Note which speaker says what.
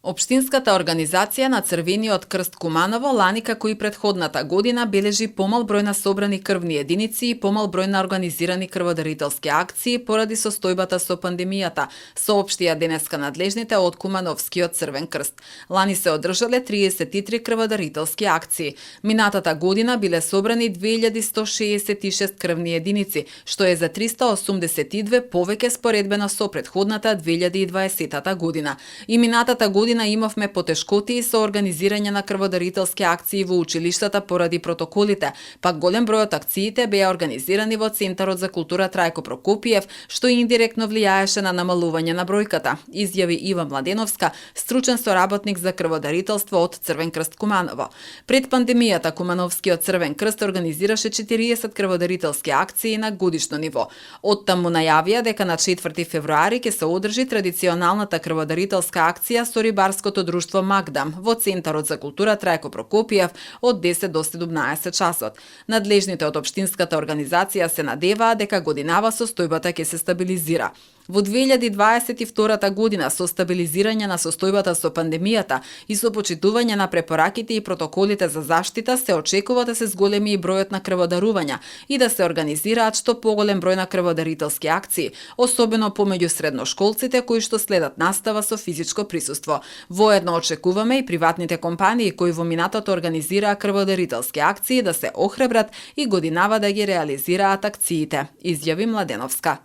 Speaker 1: Општинската организација на Црвениот крст Куманово лани како и претходната година бележи помал број на собрани крвни единици и помал број на организирани крводарителски акции поради состојбата со пандемијата, соопштија денеска надлежните од Кумановскиот Црвен крст. Лани се одржале 33 крводарителски акции. Минатата година биле собрани 2166 крвни единици, што е за 382 повеќе споредбено со претходната 2020 година. И минатата година имавме потешкоти со организирање на крводарителски акции во училиштата поради протоколите, пак голем број од акциите беа организирани во Центарот за култура Трајко Прокопиев, што индиректно влијаеше на намалување на бројката, изјави Ива Младеновска, стручен соработник за крводарителство од Црвен крст Куманово. Пред пандемијата Кумановскиот Црвен крст организираше 40 крводарителски акции на годишно ниво. Оттаму најавија дека на 4 февруари ќе се одржи традиционалната крводарителска акција со Рибарското друштво Магдам во Центарот за култура Трајко Прокопиев од 10 до 17 часот. Надлежните од општинската организација се надеваа дека годинава состојбата ќе се стабилизира. Во 2022 година со стабилизирање на состојбата со пандемијата и со почитување на препораките и протоколите за заштита се очекува да се зголеми и бројот на крводарувања и да се организираат што поголем број на крводарителски акции, особено помеѓу средношколците кои што следат настава со физичко присуство. Воедно очекуваме и приватните компании кои во минатото организираа крводарителски акции да се охрабрат и годинава да ги реализираат акциите, изјави Младеновска.